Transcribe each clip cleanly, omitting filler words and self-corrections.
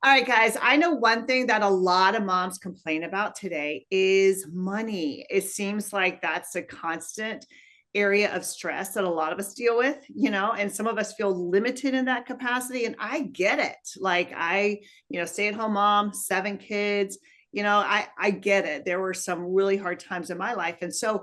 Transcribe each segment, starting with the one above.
All right, guys. I know one thing that a lot of moms complain about today is money. It seems like that's a constant area of stress that a lot of us deal with, and some of us feel limited in that capacity. And I get it. Like stay at home mom, 7 kids, I get it. There were some really hard times in my life. And so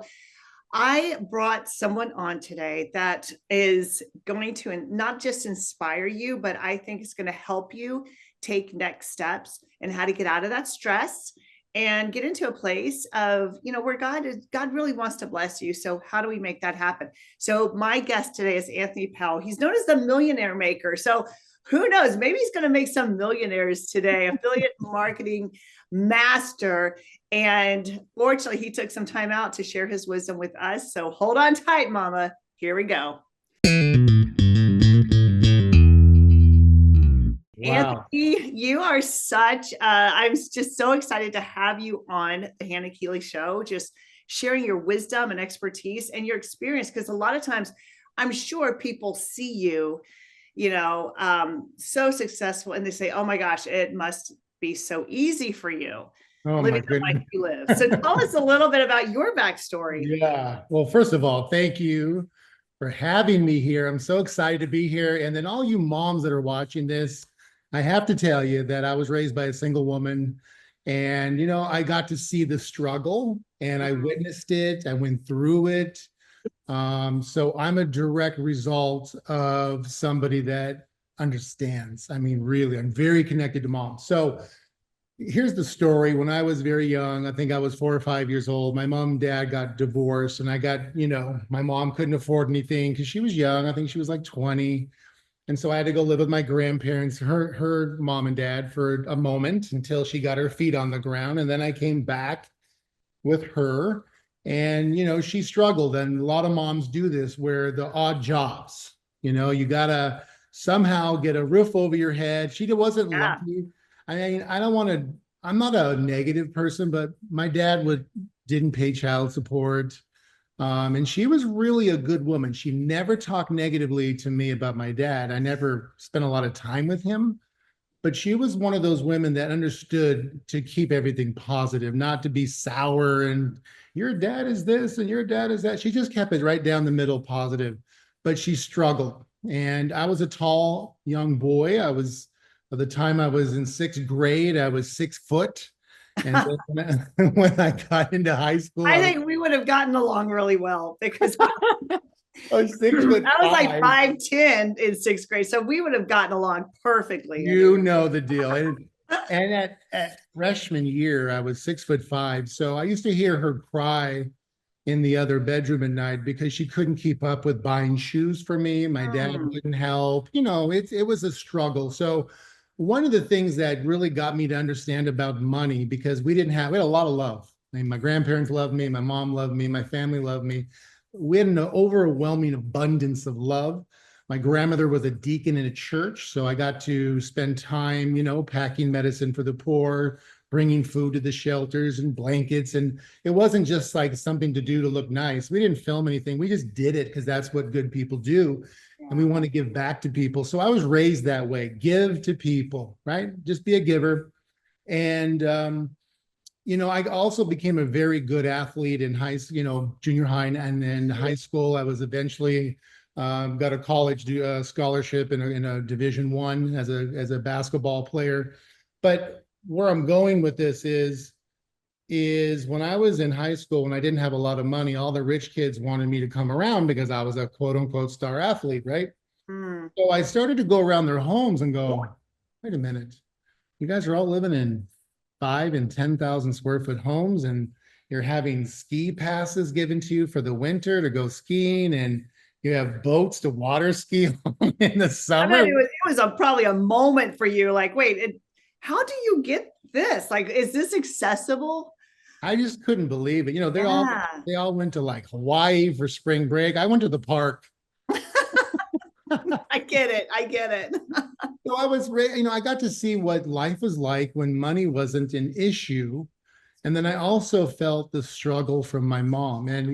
I brought someone on today that is going to not just inspire you, but I think it's going to help you take next steps and how to get out of that stress and get into a place of, where God really wants to bless you. So how do we make that happen? So my guest today is Anthony Powell. He's known as the millionaire maker. So who knows? Maybe he's going to make some millionaires today, affiliate marketing master. And fortunately, he took some time out to share his wisdom with us. So hold on tight, mama. Here we go. Wow. Anthony, you are I'm just so excited to have you on the Hannah Keeley show, just sharing your wisdom and expertise and your experience. Because a lot of times I'm sure people see you, so successful and they say, oh my gosh, it must be so easy for you Oh my living the life goodness. you live. So tell us a little bit about your backstory. Yeah. Well, first of all, thank you for having me here. I'm so excited to be here. And then all you moms that are watching this, I have to tell you that I was raised by a single woman and, I got to see the struggle and I witnessed it. I went through it. So I'm a direct result of somebody that understands. I mean, really, I'm very connected to mom. So here's the story. When I was very young, I think I was 4 or 5 years old, my mom and dad got divorced and I got, my mom couldn't afford anything because she was young. I think she was like 20. And so I had to go live with my grandparents, her mom and dad for a moment until she got her feet on the ground. And then I came back with her and, she struggled. And a lot of moms do this where the odd jobs, you got to somehow get a roof over your head. She wasn't Yeah. lucky. I mean, I don't want to, I'm not a negative person, but my dad didn't pay child support. And she was really a good woman. She never talked negatively to me about my dad. I never spent a lot of time with him, but she was one of those women that understood to keep everything positive, not to be sour and your dad is this and your dad is that. She just kept it right down the middle positive, but she struggled. And I was a tall young boy. By the time I was in 6th grade, I was 6 foot. And then when I got into high school, I think we would have gotten along really well because I was 6 foot I was like five. 5'10" in 6th grade. So we would have gotten along perfectly. You know the deal. And at freshman year, I was 6 foot 5. So I used to hear her cry in the other bedroom at night because she couldn't keep up with buying shoes for me. My dad wouldn't help. It was a struggle. So one of the things that really got me to understand about money, because we had a lot of love. I mean, my grandparents loved me, my mom loved me, my family loved me. We had an overwhelming abundance of love. My grandmother was a deacon in a church, so I got to spend time, packing medicine for the poor, bringing food to the shelters and blankets. And it wasn't just like something to do to look nice. We didn't film anything. We just did it because that's what good people do. And we want to give back to people. So I was raised that way. Give to people, right? Just be a giver. And I also became a very good athlete in junior high and then high school. I was eventually got a college scholarship in a Division I as a basketball player. But where I'm going with this is when I was in high school and I didn't have a lot of money, all the rich kids wanted me to come around because I was a quote unquote star athlete, right? Mm. So I started to go around their homes and go, wait a minute, you guys are all living in 5 and 10,000 square foot homes and you're having ski passes given to you for the winter to go skiing and you have boats to water ski in the I summer. bet it was probably a moment for you. Like, wait, how do you get this? Like, is this accessible? I just couldn't believe it. Yeah. They all went to like Hawaii for spring break. I went to the park. I get it. I get it. So I got to see what life was like when money wasn't an issue. And then I also felt the struggle from my mom. And,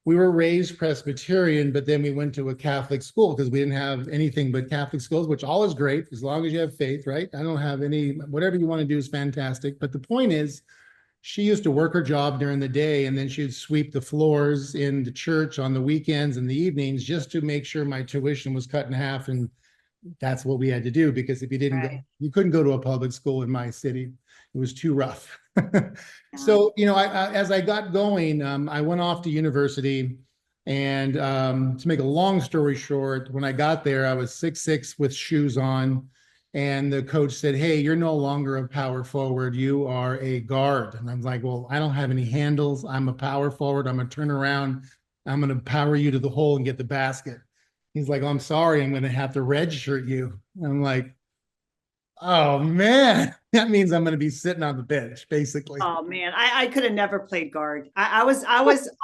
we were raised Presbyterian, but then we went to a Catholic school because we didn't have anything but Catholic schools, which all is great as long as you have faith, right? I don't have any, whatever you want to do is fantastic. But the point is, she used to work her job during the day and then she'd sweep the floors in the church on the weekends and the evenings just to make sure my tuition was cut in half. And that's what we had to do, because if you didn't go, Right. you couldn't go to a public school in my city. It was too rough. Yeah. So, as I got going, I went off to university, and to make a long story short, when I got there, I was 6'6" with shoes on, and the coach said, "Hey, you're no longer a power forward. You are a guard." And I'm like, "Well, I don't have any handles. I'm a power forward. I'm gonna turn around. I'm gonna power you to the hole and get the basket." He's like, "Oh, I'm sorry, I'm gonna have to redshirt you." I'm like, "Oh man, that means I'm gonna be sitting on the bench, basically." Oh man, I could have never played guard. I was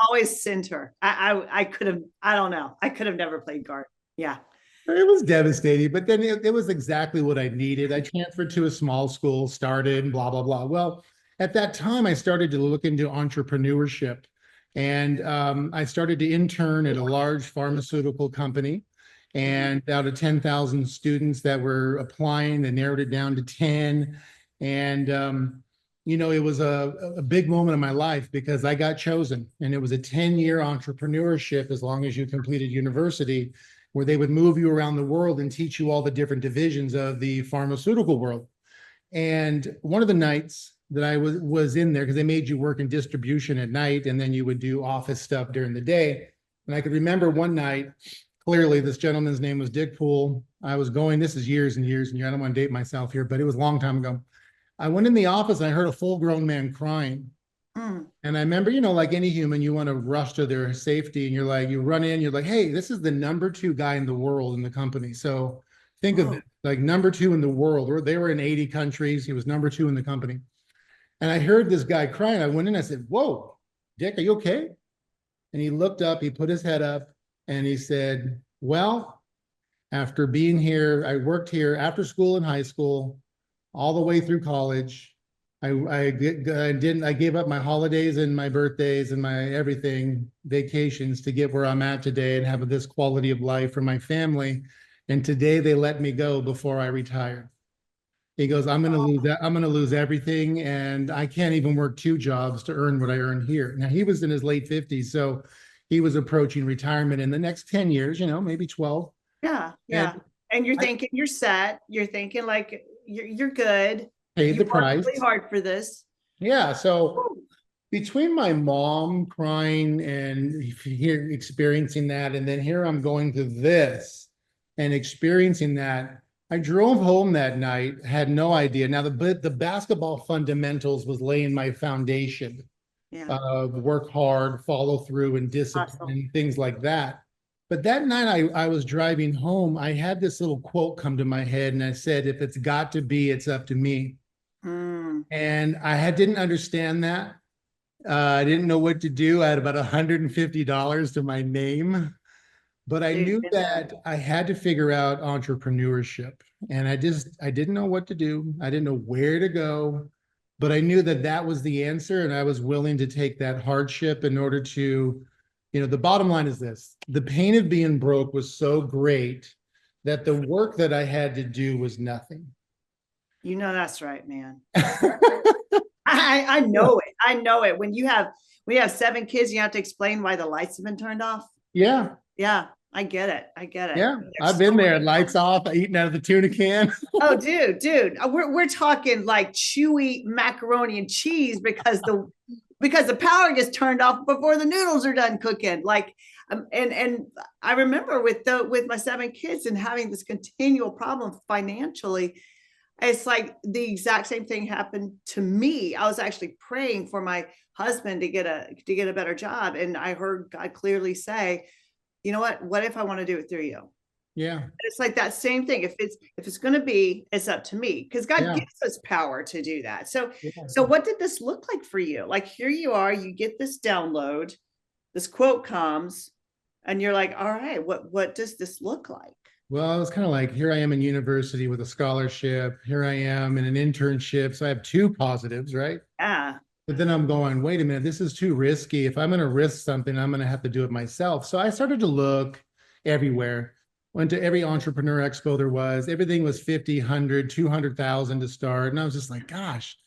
always center. I could have, I don't know. I could have never played guard. Yeah. It was devastating, but then it was exactly what I needed. I transferred to a small school, started, blah, blah, blah. Well, at that time, I started to look into entrepreneurship, and I started to intern at a large pharmaceutical company. And out of 10,000 students that were applying, they narrowed it down to 10. And, it was a big moment in my life because I got chosen, and it was a 10-year entrepreneurship as long as you completed university, where they would move you around the world and teach you all the different divisions of the pharmaceutical world. And one of the nights that I was in there, because they made you work in distribution at night, and then you would do office stuff during the day. And I could remember one night, clearly, this gentleman's name was Dick Poole. I was going, this is years and years and years. I don't want to date myself here, but it was a long time ago. I went in the office and I heard a full-grown man crying. Mm. And I remember, like any human, you want to rush to their safety, and you're like, you run in, you're like, "Hey, this is the number 2 guy in the world in the company." So think of Oh, it, like number 2 in the world, or they were in 80 countries. He was number 2 in the company. And I heard this guy crying. I went in, I said, "Whoa, Dick, are you okay?" And he looked up, he put his head up, and he said, "Well, after being here, I worked here after school in high school, all the way through college. I gave up my holidays and my birthdays and my everything, vacations, to get where I'm at today and have this quality of life for my family. And today they let me go before I retired." He goes, "I'm going to lose that. I'm going to lose everything. And I can't even work 2 jobs to earn what I earn here." Now, he was in his late 50s. So he was approaching retirement in the next 10 years, maybe 12. yeah, And yeah. And you're I thinking you're set. You're thinking like you're good. paid You the worked price. really hard for this. Yeah. So between my mom crying and here experiencing that, and then here I'm going to this and experiencing that, I drove home that night, had no idea. Now the basketball fundamentals was laying my foundation Yeah. of work hard, follow through, and discipline, Awesome. and things like that. But that night I was driving home, I had this little quote come to my head, and I said, "If it's got to be, it's up to me." Mm, And didn't understand that. I didn't know what to do. I had about $150 to my name, but I dude, knew been there. that I had to figure out entrepreneurship. And I didn't know what to do. I didn't know where to go, but I knew that that was the answer. And I was willing to take that hardship in order to, the bottom line is this: the pain of being broke was so great that the work that I had to do was nothing. You know that's right, man. I know it. I know it. When we have 7 kids, you have to explain why the lights have been turned off. Yeah. Yeah, I get it. I get it. Yeah, There's I've been so there. many. Lights off, eating out of the tuna can. Oh, dude, we're talking like chewy macaroni and cheese because the power gets turned off before the noodles are done cooking. Like, and I remember with my 7 kids and having this continual problem financially. It's like the exact same thing happened to me. I was actually praying for my husband to get a better job, and I heard God clearly say, "You know what? What if I want to do it through you?" Yeah, It's like that same thing. If it's going to be, it's up to me, because God yeah, gives us power to do that. So yeah. so what did this look like for you? Like, here you are, you get this download, this quote comes, and you're like, all right, what does this look like? Well, it's kind of like, here I am in university with a scholarship. Here I am in an internship. So I have 2 positives, right? Yeah. But then I'm going, wait a minute, this is too risky. If I'm going to risk something, I'm going to have to do it myself. So I started to look everywhere. Went to every entrepreneur expo there was. Everything was 50, 100, 200,000 to start. And I was just like, gosh,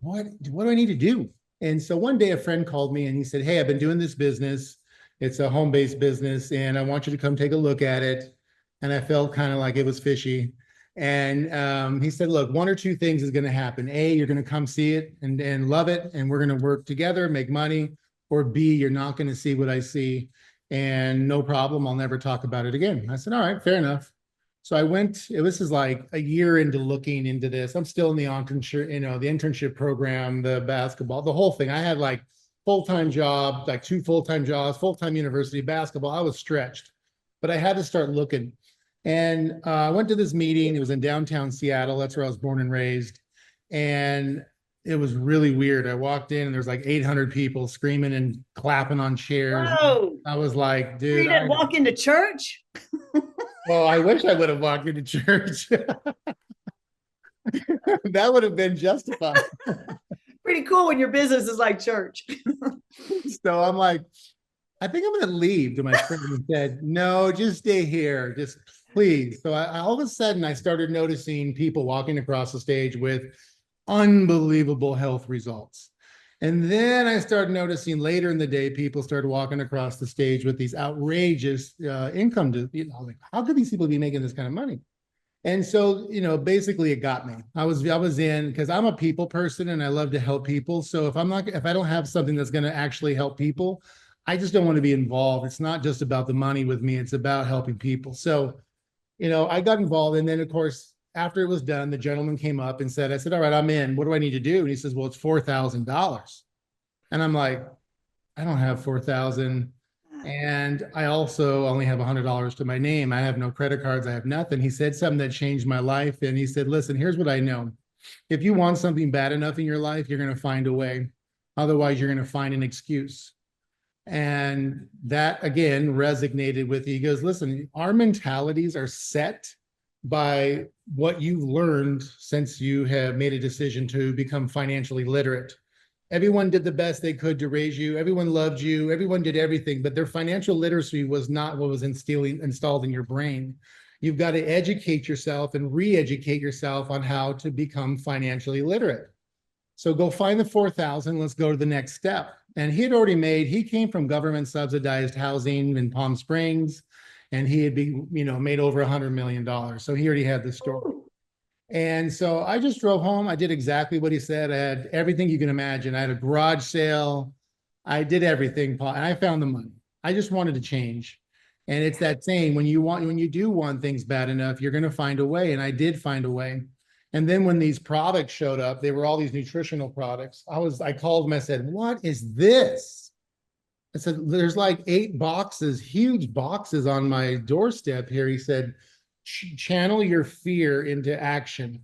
what do I need to do? And so one day a friend called me and he said, hey, I've been doing this business. It's a home-based business and I want you to come take a look at it. And I felt kind of like it was fishy. And he said, look, one or two things is going to happen. A, you're going to come see it and love it. And we're going to work together, make money. Or B, you're not going to see what I see. And no problem. I'll never talk about it again. I said, all right, fair enough. So I went, this is like a year into looking into this. I'm still in the internship, the internship program, the basketball, the whole thing. I had like full-time job, like 2 full-time jobs, full-time university, basketball. I was stretched, but I had to start looking. And I went to this meeting. It was in downtown Seattle. That's where I was born and raised. And it was really weird. I walked in and there's like 800 people screaming and clapping on chairs. Whoa. I was like, You dude, didn't walk into church? well, I wish I would have walked into church. That would have been justified. Pretty cool when your business is like church. So I'm like, I think I'm going to leave. To my friend and said, no, just stay here. Just please. So all of a sudden I started noticing people walking across the stage with unbelievable health results. And then I started noticing later in the day, people started walking across the stage with these outrageous income. Like, how could these people be making this kind of money? And so, basically it got me. I was in, because I'm a people person and I love to help people. So if I don't have something that's going to actually help people, I just don't want to be involved. It's not just about the money with me. It's about helping people. So, I got involved. And then of course, after it was done, the gentleman came up and said, I said, all right, I'm in. What do I need to do? And he says, well, it's $4,000. And I'm like, I don't have 4,000. And I also only have $100 to my name. I have no credit cards. I have nothing. He said something that changed my life. And he said, listen, here's what I know. If you want something bad enough in your life, you're going to find a way. Otherwise, you're going to find an excuse. And that, again, resonated with you. He goes, listen, our mentalities are set by what you've learned since you have made a decision to become financially literate. Everyone did the best they could to raise you. Everyone loved you. Everyone did everything, but their financial literacy was not what was installed in your brain. You've got to educate yourself and re-educate yourself on how to become financially literate. So go find the 4,000. Let's go to the next step. And he came from government subsidized housing in Palm Springs, and he had made over $100 million. So he already had the story. And so I just drove home. I did exactly what he said. I had everything you can imagine. I had a garage sale. I did everything, and I found the money. I just wanted to change. And it's that saying, when you do want things bad enough, you're going to find a way. And I did find a way. And then when these products showed up, they were all these nutritional products. I called him. I said, what is this? I said, there's like 8 boxes, huge boxes on my doorstep here. He said, channel your fear into action.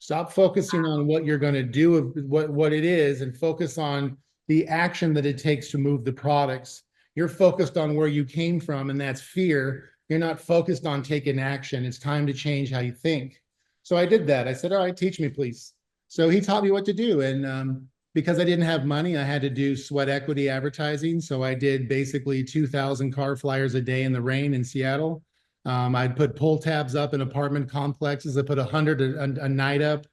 Stop focusing on what you're going to do, what it is, and focus on the action that it takes to move the products. You're focused on where you came from, and that's fear. You're not focused on taking action. It's time to change how you think. So I did that. I said, all right, teach me, please. So he taught me what to do. And because I didn't have money, I had to do sweat equity advertising. So I did basically 2,000 car flyers a day in the rain in Seattle. I'd put pull tabs up in apartment complexes. I put 100 a night up.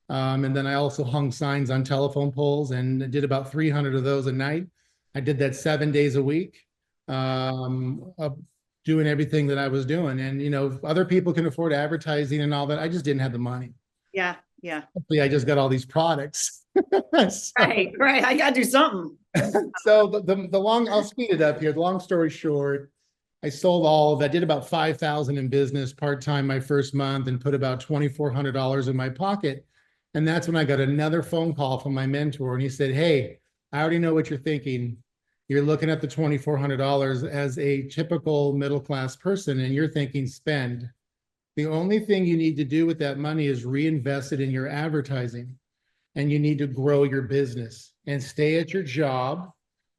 And then I also hung signs on telephone poles and did about 300 of those a night. I did that 7 days a week, doing everything that I was doing. And, other people can afford advertising and all that. I just didn't have the money. Yeah. Yeah. Hopefully I just got all these products. Right. I got to do something. So I'll speed it up here. The long story short, I sold all of that, did about 5,000 in business part-time my first month and put about $2,400 in my pocket. And that's when I got another phone call from my mentor. And he said, hey, I already know what you're thinking. You're looking at the $2,400 as a typical middle-class person, and you're thinking spend. The only thing you need to do with that money is reinvest it in your advertising, and you need to grow your business and stay at your job.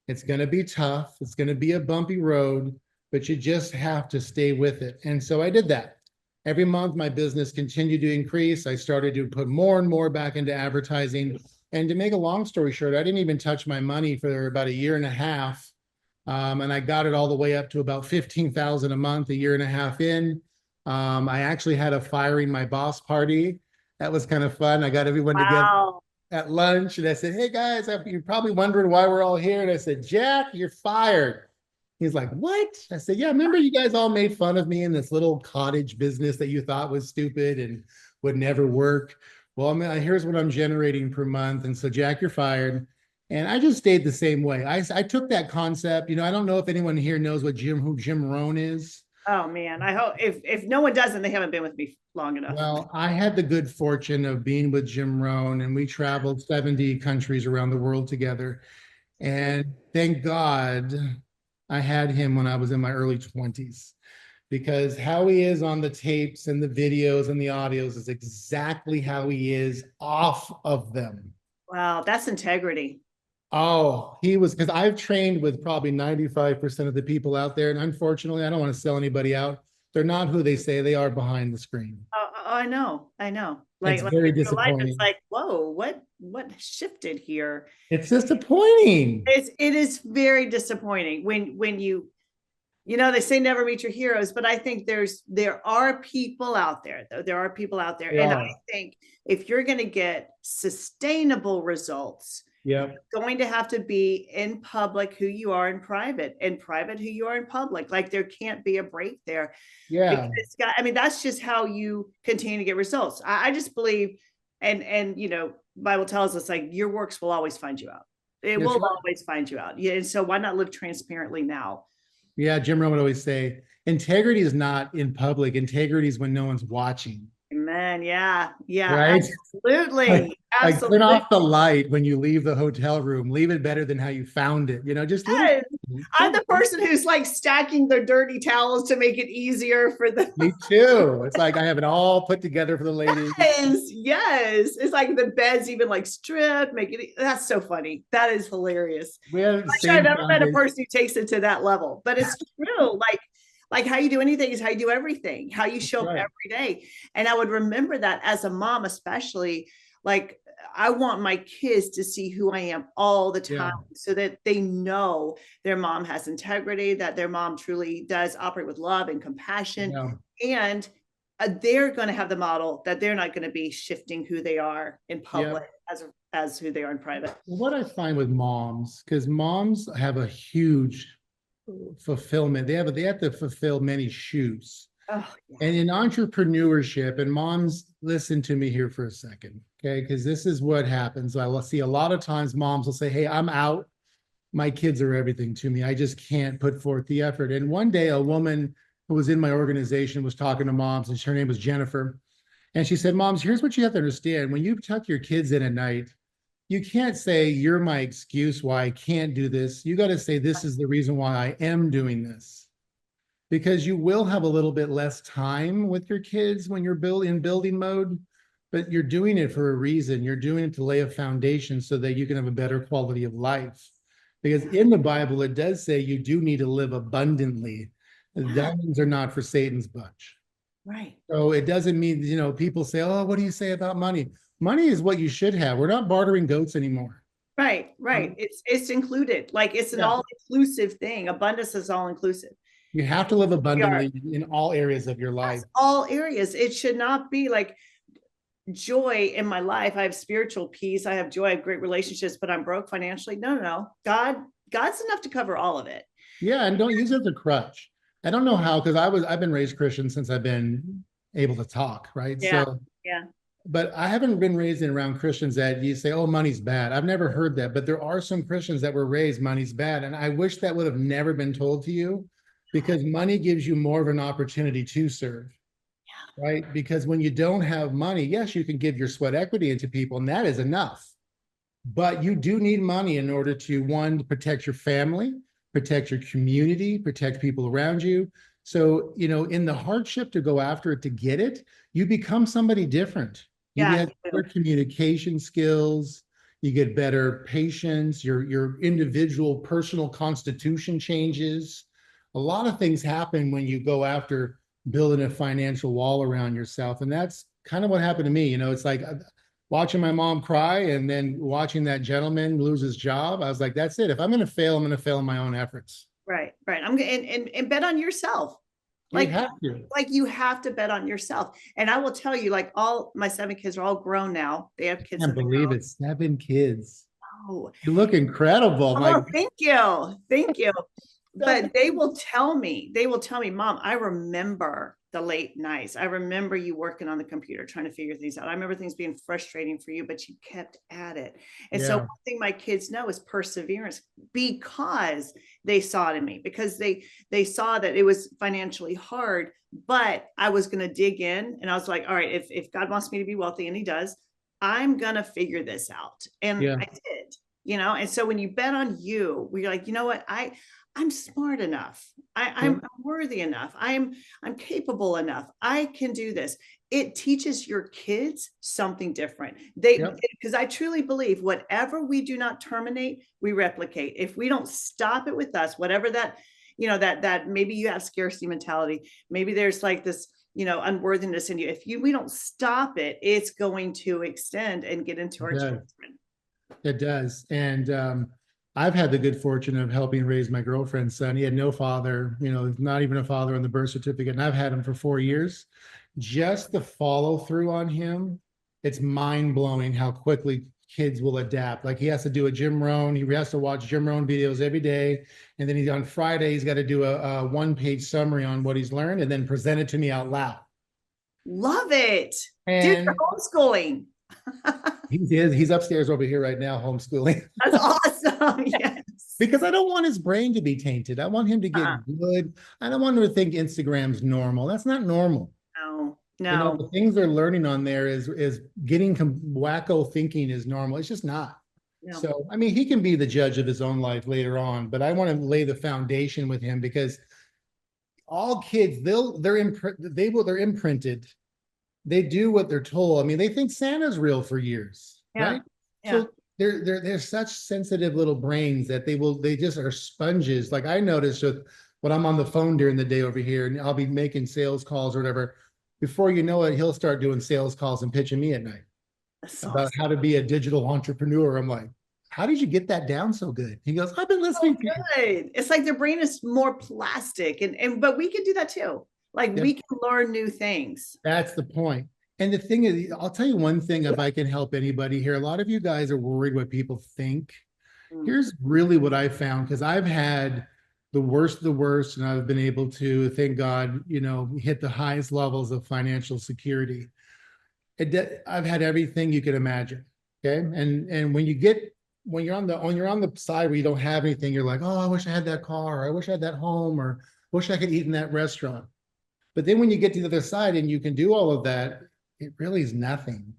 It's going to be tough. It's going to be a bumpy road, but you just have to stay with it. And so I did that. Every month, my business continued to increase. I started to put more and more back into advertising. And to make a long story short, I didn't even touch my money for about a year and a half. And I got it all the way up to about 15,000 a month, a year and a half in. I actually had a firing my boss party. That was kind of fun. I got everyone together Wow. at lunch and I said, "Hey guys, you're probably wondering why we're all here." And I said, "Jack, you're fired." He's like, "What?" I said, "Yeah, remember you guys all made fun of me in this little cottage business that you thought was stupid and would never work. Well, here's what I'm generating per month. And so, Jack, you're fired." And I just stayed the same way. I took that concept. I don't know if anyone here knows who Jim Rohn is. Oh man, I hope if no one doesn't, they haven't been with me long enough. Well, I had the good fortune of being with Jim Rohn, and we traveled 70 countries around the world together. And thank God I had him when I was in my early 20s, because how he is on the tapes and the videos and the audios is exactly how he is off of them. Wow, that's integrity. Oh, he was, because I've trained with probably 95% of the people out there. And unfortunately, I don't want to sell anybody out. They're not who they say they are behind the screen. Oh, I know, I know. It's Like very in real life, it's disappointing. like, whoa, what shifted here? It's disappointing. It is very disappointing when they say never meet your heroes, but I think there are people out there, though. There are people out there. They And I are. think if you're going to get sustainable results, Yeah. you're going to have to be in public who you are in private, and private who you are in public. Like there can't be a break there, Yeah. because I mean, that's just how you continue to get results. I just believe, and Bible tells us like your works will always find you out. It That's will right. always find you out. Yeah. And so why not live transparently now? Yeah. Jim Rohn would always say, integrity is not in public. Integrity is when no one's watching. Amen. Yeah. Yeah. Right? Like, Absolutely. like turn Absolutely. off the light when you leave the hotel room. Leave it better than how you found it. Just little. Yes. I'm the person who's like stacking the dirty towels to make it easier for the Me too. It's like I have it all put together for the ladies. yes. It's like the bed's even like stripped, make it. That's so funny. That is hilarious. We have the I'm sure I've same never met a foundation. person who takes it to that level, but it's true. Like how you do anything is how you do everything, how you That's show up right. every day. And I would remember that as a mom, especially, like I want my kids to see who I am all the time Yeah. so that they know their mom has integrity, that their mom truly does operate with love and compassion. Yeah. And they're going to have the model that they're not going to be shifting who they are in Yeah. public as who they are in private. What I find with moms, because moms have a huge fulfillment. They have to fulfill many shoes. Oh, yeah. And in entrepreneurship, and moms, listen to me here for a second, okay? Because this is what happens. I will see a lot of times moms will say, "Hey, I'm out. My kids are everything to me. I just can't put forth the effort." And one day, a woman who was in my organization was talking to moms, and her name was Jennifer. And she said, "Moms, here's what you have to understand. When you tuck your kids in at night, you can't say, 'You're my excuse why I can't do this.' You got to say, 'This is the reason why I am doing this.'" Because you will have a little bit less time with your kids when you're in building mode, but you're doing it for a reason. You're doing it to lay a foundation so that you can have a better quality of life. Because in the Bible, it does say you do need to live abundantly. Diamonds are not for Satan's bunch. Right. So it doesn't mean, people say, "Oh, what do you say about money?" Money is what you should have. We're not bartering goats anymore. Right. It's included. Like it's an Yeah. all inclusive thing. Abundance is all inclusive. You have to live We are. abundantly in all areas of your life. That's all areas. It should not be like joy in my life. I have spiritual peace. I have joy. I have great relationships, but I'm broke financially. No. God's enough to cover all of it. Yeah, and don't use it as a crutch. I don't know how, because I've been raised Christian since I've been able to talk, right? Yeah. So, Yeah. but I haven't been raised around Christians that you say, "Oh, money's bad." I've never heard that, but there are some Christians that were raised, money's bad. And I wish that would have never been told to you, because money gives you more of an opportunity to serve, right? Because when you don't have money, yes, you can give your sweat equity into people, and that is enough. But you do need money in order to, one, to protect your family, protect your community, protect people around you. So, in the hardship to go after it, to get it, you become somebody different. You Yeah. get better communication skills, you get better patience, your individual personal constitution changes. A lot of things happen when you go after building a financial wall around yourself. And that's kind of what happened to me. It's like watching my mom cry and then watching that gentleman lose his job, I was like, that's it. If I'm going to fail, I'm going to fail in my own efforts. Right, right. I'm gonna and bet on yourself. You Like have to. like you have to bet on yourself. And I will tell you, like all my 7 kids are all grown now. They have kids Can't of their believe own. it. 7 kids. Oh, You look incredible. oh, My thank you. Thank you. seven. But they will tell me, Mom, I remember the late nights. I remember you working on the computer trying to figure things out. I remember things being frustrating for you, but you kept at it. And so Yeah. one thing my kids know is perseverance, because they saw it in me, because they saw that it was financially hard, but I was going to dig in, and I was like, all right, if God wants me to be wealthy, and he does, I'm going to figure this out. And Yeah. I did. And so when you bet on you, we're like, you know what, I'm smart enough. Yeah. I'm worthy enough. I'm capable enough. I can do this. It teaches your kids something different. Yeah. Because I truly believe whatever we do not terminate, we replicate. If we don't stop it with us, whatever that, that maybe you have scarcity mentality, maybe there's like this, unworthiness in you. If we don't stop it, it's going to extend and get into our Yeah. children. It does. And I've had the good fortune of helping raise my girlfriend's son. He had no father, not even a father on the birth certificate. And I've had him for 4 years. Just the follow through on him, it's mind blowing how quickly kids will adapt. Like he has to do a Jim Rohn. He has to watch Jim Rohn videos every day. And then on Friday, he's got to do a one-page summary on what he's learned and then present it to me out loud. Love it. Dude, And you're homeschooling. he's upstairs over here right now, homeschooling. That's awesome. Yes. Because I don't want his brain to be tainted. I want him to get good. I don't want him to think Instagram's normal. That's not normal. No, no. The things they're learning on there is getting wacko thinking is normal. It's just not. No. So, I mean, he can be the judge of his own life later on, but I want to lay the foundation with him because all kids, they're imprinted. They do what they're told. I mean, they think Santa's real for years, Yeah. right? Yeah. So they're such sensitive little brains that they just are sponges. Like I noticed when I'm on the phone during the day over here and I'll be making sales calls or whatever, before you know it, he'll start doing sales calls and pitching me at night about how to be a digital entrepreneur. I'm like, how did you get that down so good? He goes, I've been listening to you. Good. It's like their brain is more plastic, but we can do that too. Like we can learn new things. That's the point. And the thing is, I'll tell you one thing, if I can help anybody here, a lot of you guys are worried what people think. Here's really what I found, because I've had the worst of the worst, and I've been able to, thank God, hit the highest levels of financial security. I've had everything you can imagine. Okay. And when you're on the side where you don't have anything, you're like, oh, I wish I had that car, or I wish I had that home, or wish I could eat in that restaurant. But then when you get to the other side and you can do all of that, it really is nothing.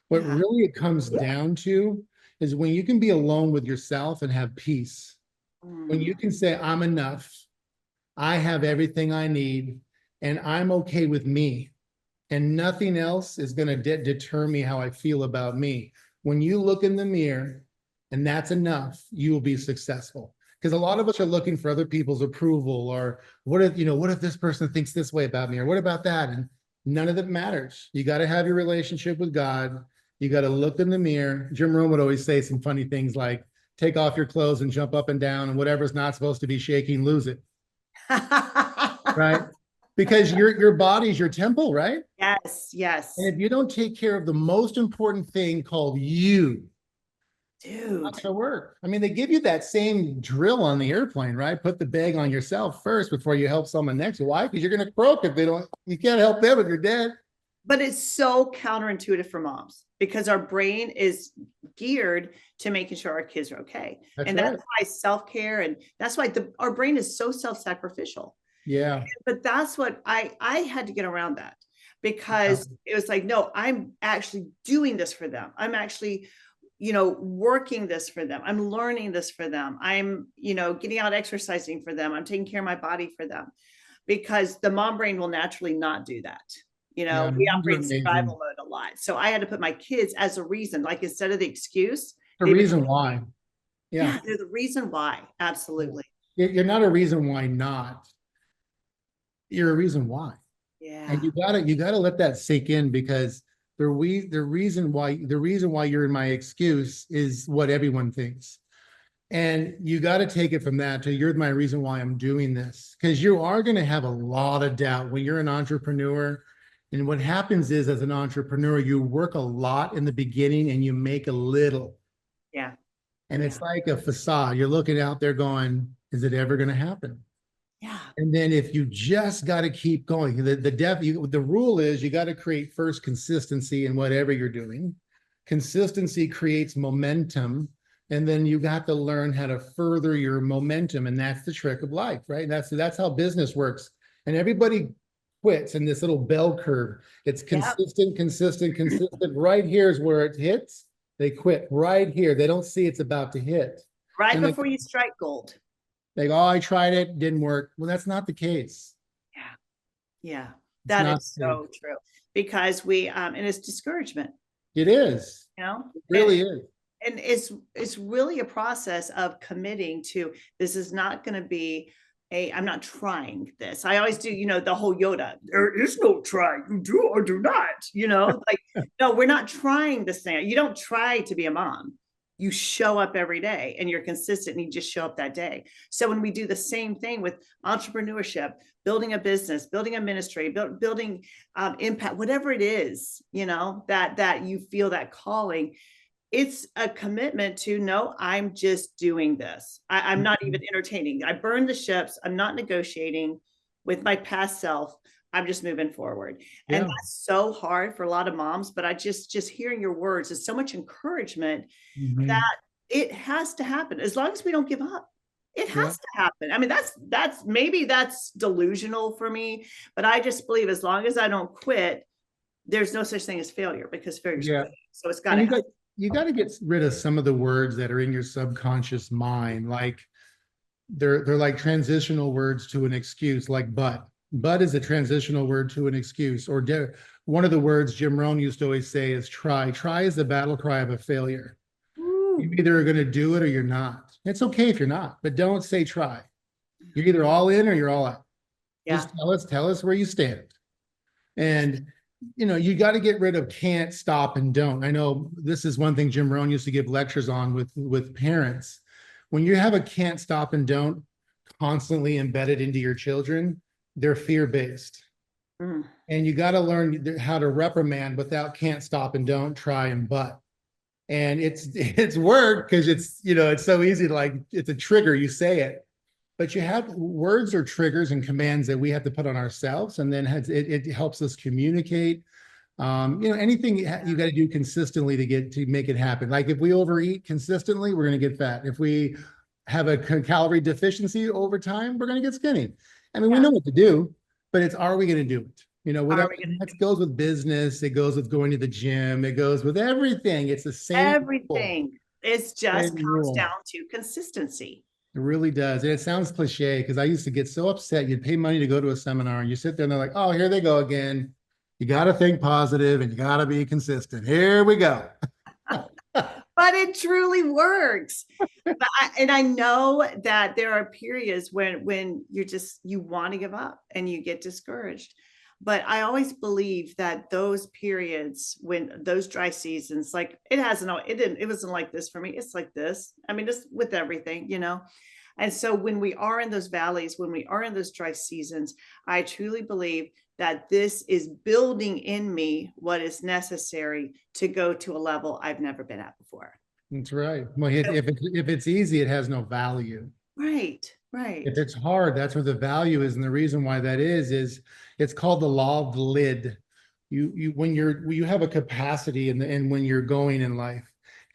What really it comes down to is when you can be alone with yourself and have peace. When you can say, I'm enough, I have everything I need, and I'm okay with me, and nothing else is going to deter me how I feel about me. When you look in the mirror and that's enough, you will be successful. Because a lot of us are looking for other people's approval, or what if this person thinks this way about me, or what about that? And none of that matters. You got to have your relationship with God. You got to look in the mirror. Jim Rohn would always say some funny things like, take off your clothes and jump up and down, and whatever's not supposed to be shaking, lose it. Right? Because your body's your temple, right? Yes, yes. And if you don't take care of the most important thing called you, dude, not gonna work. I mean, they give you that same drill on the airplane, right? Put the bag on yourself first before you help someone next. Why? Because you're gonna croak if you can't help them if you're dead. But it's so counterintuitive for moms because our brain is geared to making sure our kids are okay. That's why self-care, and that's why our brain is so self-sacrificial. Yeah. But that's what I had to get around that, because it was like, no, I'm actually doing this for them. I'm actually, working this for them. I'm learning this for them. I'm, getting out exercising for them. I'm taking care of my body for them, because the mom brain will naturally not do that. We operate survival mode a lot. So I had to put my kids as a reason, like instead of the excuse. The reason why. Yeah, they're the reason why. Absolutely. You're not a reason why not. You're a reason why. Yeah. And you gotta let that sink in, because the reason why you're in my excuse is what everyone thinks. And you got to take it from that to you're my reason why I'm doing this. Because you are going to have a lot of doubt when you're an entrepreneur. And what happens is, as an entrepreneur, you work a lot in the beginning and you make a little. Yeah. And it's like a facade. You're looking out there going, is it ever going to happen? Yeah. And then if you just got to keep going, the rule is you got to create first consistency in whatever you're doing. Consistency creates momentum. And then you got to learn how to further your momentum. And that's the trick of life, right? That's how business works. And everybody quits in this little bell curve. It's consistent, consistent, consistent. Right here is where it hits. They quit right here. They don't see it's about to hit. Right And before you strike gold. they go, oh, I tried it, didn't work. Well, that's not the case. Yeah. Yeah. It's That not is so true. Because and it's discouragement, It is. you know? It really is. And it's really a process of committing to, this is not going to be I'm not trying this. I always do, the whole Yoda, there is no try, you do or do not, like, no, we're not trying this thing. You don't try to be a mom. You show up every day and you're consistent and you just show up that day. So when we do the same thing with entrepreneurship, building a business, building a ministry, building impact, whatever it is, that you feel that calling, it's a commitment to, no, I'm just doing this. I'm not even entertaining. I burned the ships. I'm not negotiating with my past self. I'm just moving forward. Yeah. And that's so hard for a lot of moms, but I just hearing your words is so much encouragement that it has to happen as long as we don't give up. It has to happen. I mean, that's delusional for me, but I just believe as long as I don't quit, there's no such thing as failure, because failure is quitting. So it's got to happen. You got to get rid of some of the words that are in your subconscious mind. Like they're like transitional words to an excuse, like but. But is a transitional word to an excuse. Or one of the words Jim Rohn used to always say is try. Try is the battle cry of a failure. You either are going to do it or you're not. It's okay if you're not, but don't say try. You're either all in or you're all out. Yeah. Just tell us where you stand. And you got to get rid of can't, stop, and don't. I know this is one thing Jim Rohn used to give lectures on with parents. When you have a can't, stop, and don't constantly embedded into your children, they're fear-based. And you got to learn how to reprimand without can't, stop, and don't, try, and but. And it's work because it's so easy to, like, it's a trigger, you say it. But you have words or triggers and commands that we have to put on ourselves, and then it helps us communicate. Anything you got to do consistently to make it happen. Like if we overeat consistently, we're going to get fat. If we have a calorie deficiency over time, we're going to get skinny. I mean, we know what to do, but are we going to do it? That goes with business. It goes with going to the gym. It goes with everything. It's the same. Everything. It's just comes down to consistency. It really does. And it sounds cliche because I used to get so upset. You'd pay money to go to a seminar and you sit there and they're like, oh, here they go again. You got to think positive and you got to be consistent. Here we go. But it truly works. And I know that there are periods when you want to give up and you get discouraged. But I always believe that those periods, when those dry seasons, like it wasn't like this for me. It's like this. I mean, just with everything, And so when we are in those valleys, when we are in those dry seasons, I truly believe that this is building in me what is necessary to go to a level I've never been at before. That's right. Well, if it's easy, it has no value. Right. If it's hard, that's where the value is. And the reason why that is it's called the law of the lid. When you have a capacity and when you're going in life,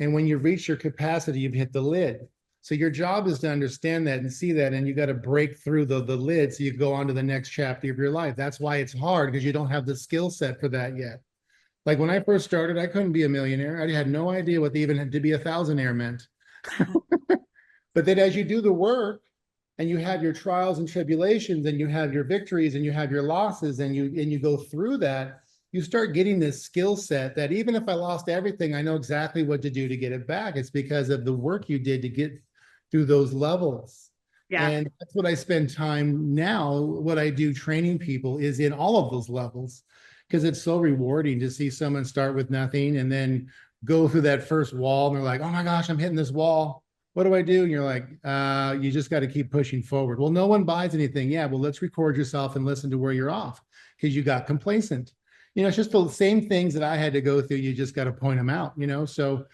and when you reach your capacity, you've hit the lid. So your job is to understand that and see that, and you got to break through the lid so you go on to the next chapter of your life. That's why it's hard, because you don't have the skill set for that yet. Like when I first started, I couldn't be a millionaire. I had no idea what even had to be a thousandaire meant. But then as you do the work and you have your trials and tribulations and you have your victories and you have your losses and you go through that, you start getting this skill set that even if I lost everything, I know exactly what to do to get it back. It's because of the work you did to get through those levels. Yeah. And that's what I spend time now. What I do training people is in all of those levels. because it's so rewarding to see someone start with nothing and then go through that first wall and they're like, oh my gosh, I'm hitting this wall. What do I do? And you're like, you just got to keep pushing forward. Well, no one buys anything. Yeah, well, let's record yourself and listen to where you're off because you got complacent. It's just the same things that I had to go through. You just got to point them out, So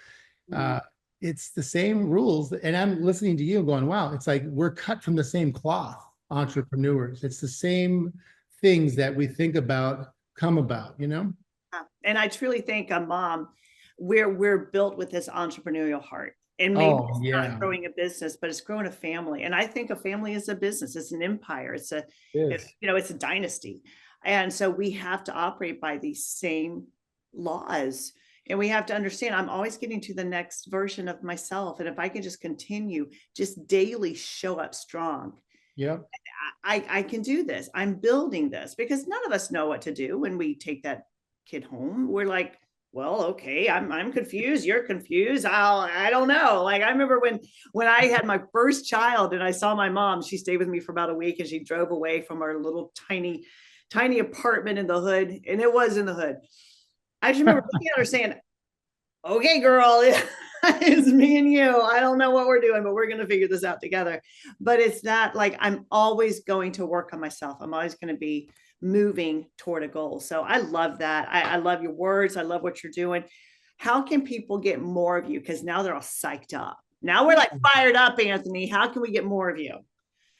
it's the same rules. And I'm listening to you going, wow, it's like we're cut from the same cloth, entrepreneurs. It's the same things that we think about come about. And I truly think a mom, we're built with this entrepreneurial heart. And maybe it's not growing a business, but it's growing a family. And I think a family is a business. It's an empire. It's a dynasty. And so we have to operate by these same laws. And we have to understand I'm always getting to the next version of myself. And if I can just continue, just daily show up strong. Yep. I can do this. I'm building this because none of us know what to do when we take that kid home. We're like, well, okay, I'm confused. You're confused. I don't know. Like I remember when I had my first child and I saw my mom, she stayed with me for about a week and she drove away from our little tiny apartment in the hood. And it was in the hood. I just remember looking at her saying, okay, girl, it's me and you. I don't know what we're doing, but we're going to figure this out together. But it's that like, I'm always going to work on myself. I'm always going to be moving toward a goal. So I love that. I love your words. I love what you're doing. How can people get more of you? Because now they're all psyched up. Now we're like fired up, Anthony. How can we get more of you?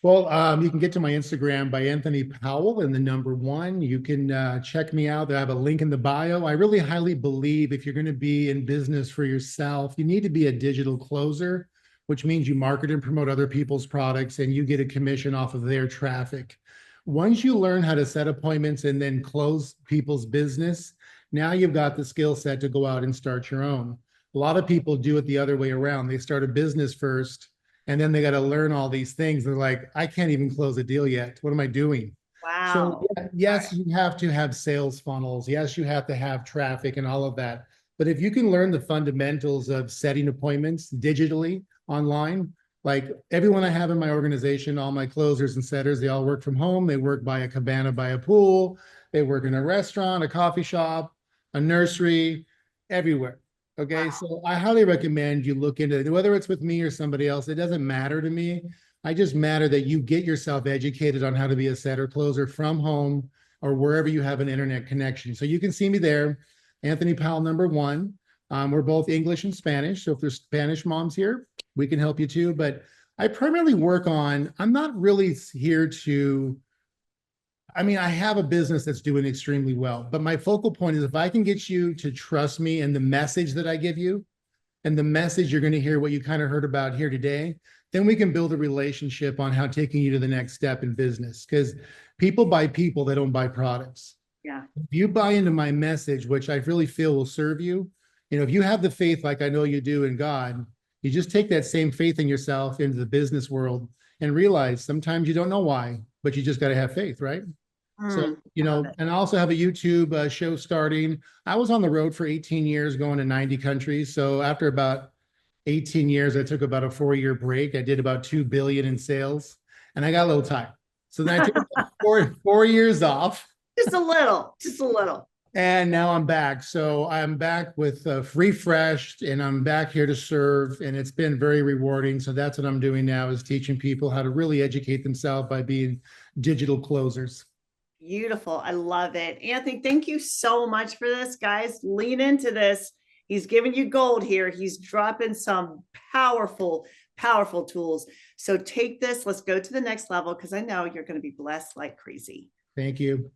Well, you can get to my Instagram by Anthony Powell and the number 1. You can check me out. I have a link in the bio. I really highly believe if you're going to be in business for yourself, you need to be a digital closer, which means you market and promote other people's products and you get a commission off of their traffic. Once you learn how to set appointments and then close people's business, now you've got the skill set to go out and start your own. A lot of people do it the other way around. They start a business first, and then they got to learn all these things. They're like, I can't even close a deal yet. What am I doing? Wow. So yes, you have to have sales funnels. Yes, you have to have traffic and all of that. But if you can learn the fundamentals of setting appointments digitally online, like everyone I have in my organization, all my closers and setters, they all work from home. They work by a cabana, by a pool. They work in a restaurant, a coffee shop, a nursery, everywhere. Okay. Wow. So I highly recommend you look into it, whether it's with me or somebody else. It doesn't matter to me. I just matter that you get yourself educated on how to be a setter closer from home or wherever you have an internet connection. So you can see me there, Anthony Powell, number 1. We're both English and Spanish. So if there's Spanish moms here, we can help you too. But I primarily work on, I'm not really here to, I have a business that's doing extremely well, but my focal point is if I can get you to trust me and the message that I give you and the message you're going to hear what you kind of heard about here today, then we can build a relationship on how taking you to the next step in business. Because people buy people, they don't buy products. Yeah. If you buy into my message, which I really feel will serve you, if you have the faith like I know you do in God, you just take that same faith in yourself into the business world and realize sometimes you don't know why, but you just got to have faith, right? So, and I also have a YouTube show starting. I was on the road for 18 years, going to 90 countries. So after about 18 years, I took about a 4-year break. I did about 2 billion in sales and I got a little tired. So then I took about four years off. Just a little. And now I'm back. So I'm back with refreshed and I'm back here to serve. And it's been very rewarding. So that's what I'm doing now is teaching people how to really educate themselves by being digital closers. Beautiful. I love it. Anthony, thank you so much for this, guys. Lean into this. He's giving you gold here. He's dropping some powerful, powerful tools. So take this. Let's go to the next level because I know you're going to be blessed like crazy. Thank you.